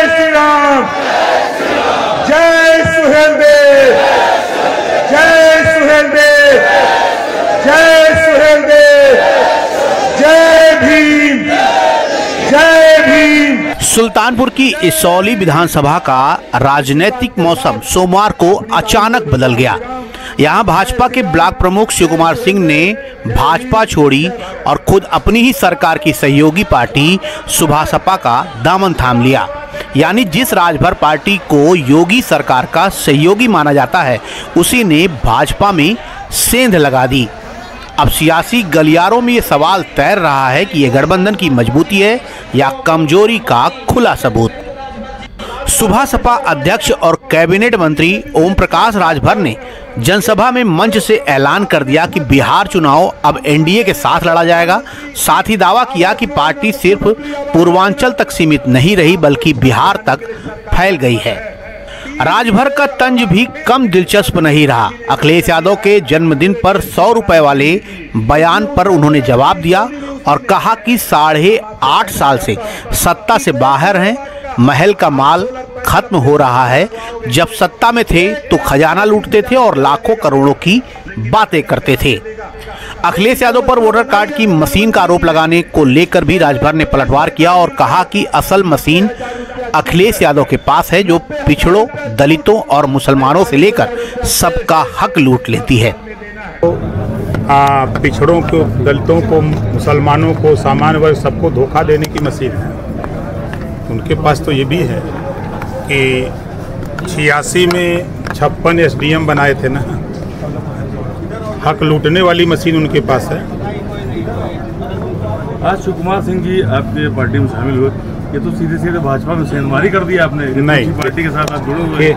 श्री राम, जय सुहेलदेव, जय सुहेलदेव, जय सुहेलदेव, जय भीम, जय भीम। सुल्तानपुर की इसौली विधानसभा का राजनीतिक मौसम सोमवार को अचानक बदल गया। यहां भाजपा के ब्लॉक प्रमुख शिव कुमार सिंह ने भाजपा छोड़ी और खुद अपनी ही सरकार की सहयोगी पार्टी सुभासपा का दामन थाम लिया। यानी जिस राजभर पार्टी को योगी सरकार का सहयोगी माना जाता है, उसी ने भाजपा में सेंध लगा दी। अब सियासी गलियारों में ये सवाल तैर रहा है कि ये गठबंधन की मजबूती है या कमजोरी का खुला सबूत। सुभासपा अध्यक्ष और कैबिनेट मंत्री ओम प्रकाश राजभर ने जनसभा में मंच से ऐलान कर दिया कि बिहार चुनाव अब एनडीए के साथ लड़ा जाएगा। साथ ही दावा किया कि पार्टी सिर्फ पूर्वांचल तक सीमित नहीं रही बल्कि बिहार तक फैल गई है। राजभर का तंज भी कम दिलचस्प नहीं रहा। अखिलेश यादव के जन्मदिन पर 100 रुपए वाले बयान पर उन्होंने जवाब दिया और कहा कि 8.5 साल से सत्ता से बाहर हैं, महल का माल खत्म हो रहा है। जब सत्ता में थे तो खजाना लूटते थे और लाखों करोड़ों की बातें करते थे। अखिलेश यादव पर वोटर कार्ड की मशीन का आरोप लगाने को लेकर भी राजभर ने पलटवार किया और कहा कि असल मशीन अखिलेश यादव के पास है, जो पिछड़ों, दलितों और मुसलमानों से लेकर सबका हक लूट लेती है। पिछड़ों को, दलितों को, मुसलमानों को, सामान्य वर्ग सबको धोखा देने की मशीन है। उनके पास तो ये भी है कि 86 में 56 एसडीएम बनाए थे ना, हक लूटने वाली मशीन उनके पास है। आज शिव कुमार सिंह जी आपके पार्टी में शामिल हुए, ये तो सीधे सीधे भाजपा में सेंधमारी कर दिया आपने। नहीं, पार्टी के साथ आप जुड़े हुए।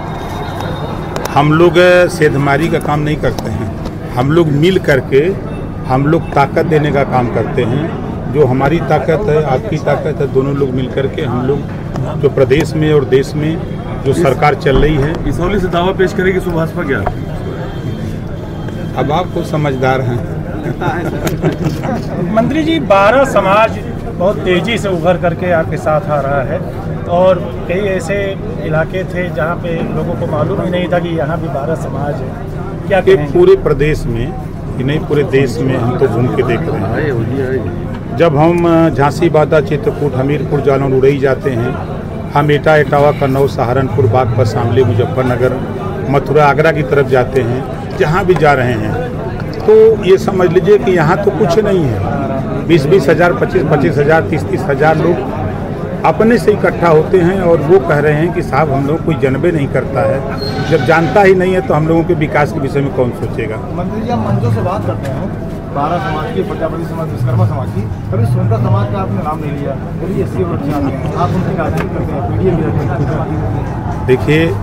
हम लोग सेंधमारी का काम नहीं करते हैं। हम लोग मिल करके हम लोग ताकत देने का काम करते हैं। जो हमारी ताकत है, आपकी ताकत है, दोनों लोग मिल करके हम लोग जो प्रदेश में और देश में जो सरकार चल रही है। इसौली से दावा पेश करेगी सुभाषपा क्या? अब आप कुछ समझदार हैं। मंत्री जी, 12 समाज बहुत तेजी से उभर करके आपके साथ आ रहा है और कई ऐसे इलाके थे जहाँ पे लोगों को मालूम ही नहीं था कि यहाँ भी 12 समाज है। क्या कहेंगे? पूरे प्रदेश में कि नहीं, पूरे देश में हम तो घूम के देख रहे हैं। जब हम झांसी, बादा, चित्रकूट, हमीरपुर, जालौन, उड़ई जाते हैं, हम एटा, इटावा, कन्नौज, सहारनपुर, बागपत, शामली, मुजफ्फरनगर, मथुरा, आगरा की तरफ जाते हैं, जहाँ भी जा रहे हैं तो ये समझ लीजिए कि यहाँ तो कुछ नहीं है। 20-20 हज़ार, 25-25 हज़ार, 30-30 हज़ार लोग अपने से इकट्ठा होते हैं और वो कह रहे हैं कि साहब हम लोग कोई जनबे नहीं करता है। जब जानता ही नहीं है तो हम लोगों के विकास के विषय में कौन सोचेगा। मंत्री जी, आप मंचों से बात करते हैं 12 समाज की, प्रजापति समाज, विश्वकर्मा समाज की, कभी सोनका समाज का आपने नाम नहीं लिया, कभी एससी वर्ग से आते हैं, आप उनकी राजनीति करते हैं, पीडीए भी रहते हैं। देखिए,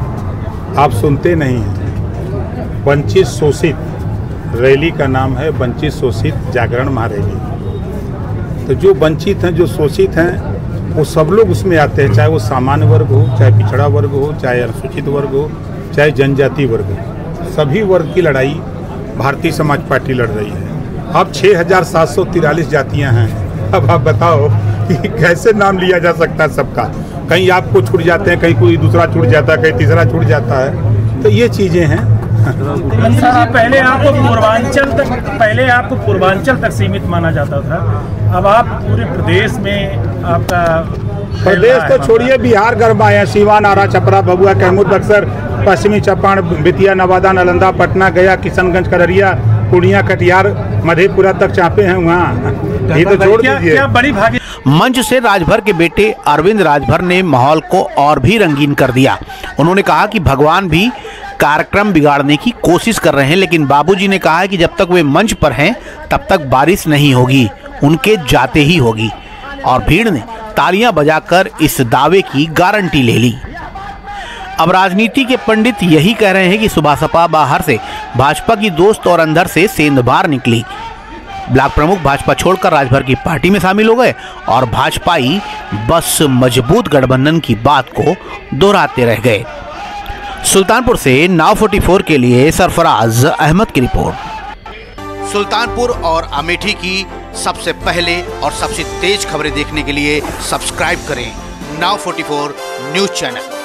आप सुनते नहीं हैं। वंचित शोषित रैली का नाम है वंचित शोषित जागरण महारैली। तो जो वंचित हैं, जो शोषित हैं, वो सब लोग उसमें आते हैं, चाहे वो सामान्य वर्ग हो, चाहे पिछड़ा वर्ग हो, चाहे अनुसूचित वर्ग हो, चाहे जनजाति वर्ग हो। सभी वर्ग की लड़ाई भारतीय समाज पार्टी लड़ रही है। अब 6743 जातियां हैं। अब आप बताओ कि कैसे नाम लिया जा सकता है सबका। कहीं आपको छूट जाते हैं, कहीं कोई दूसरा छूट जाता है, कहीं तीसरा छूट जाता है। तो ये चीज़ें हैं। मंत्री जी, पहले आपको पूर्वांचल तक सीमित माना जाता था, अब आप पूरे प्रदेश में आपका प्रदेश तो छोड़िए, बिहार गरबा है। सीवान, आरा, छपरा, भभुआ, कैमूर, बक्सर, पश्चिमी चंपारण, बेतिया, नवादा, नालंदा, पटना, गया, किशनगंज, खगड़िया, पूर्णिया, कटिहार, मधेपुरा तक चापे हैं वहाँ। ये तो छोड़ दीजिए। क्या बड़ी भागी। मंच से राजभर के बेटे अरविंद राजभर ने माहौल को और भी रंगीन कर दिया। उन्होंने कहा कि भगवान भी कार्यक्रम बिगाड़ने की कोशिश कर रहे हैं, लेकिन बाबूजी ने कहा है कि जब तक वे मंच पर हैं तब तक बारिश नहीं होगी, उनके जाते ही होगी। और भीड़ ने तालियां बजाकर इस दावे की गारंटी ले ली। अब राजनीति के पंडित यही कह रहे हैं कि सुभासपा बाहर से भाजपा की दोस्त और अंदर से सेंधबार निकली। ब्लॉक प्रमुख भाजपा छोड़कर राजभर की पार्टी में शामिल हो गए और भाजपाई बस मजबूत गठबंधन की बात को दोहराते रह गए। सुल्तानपुर से नाव 44 के लिए सरफराज अहमद की रिपोर्ट। सुल्तानपुर और अमेठी की सबसे पहले और सबसे तेज खबरें देखने के लिए सब्सक्राइब करें Now 44 न्यूज चैनल।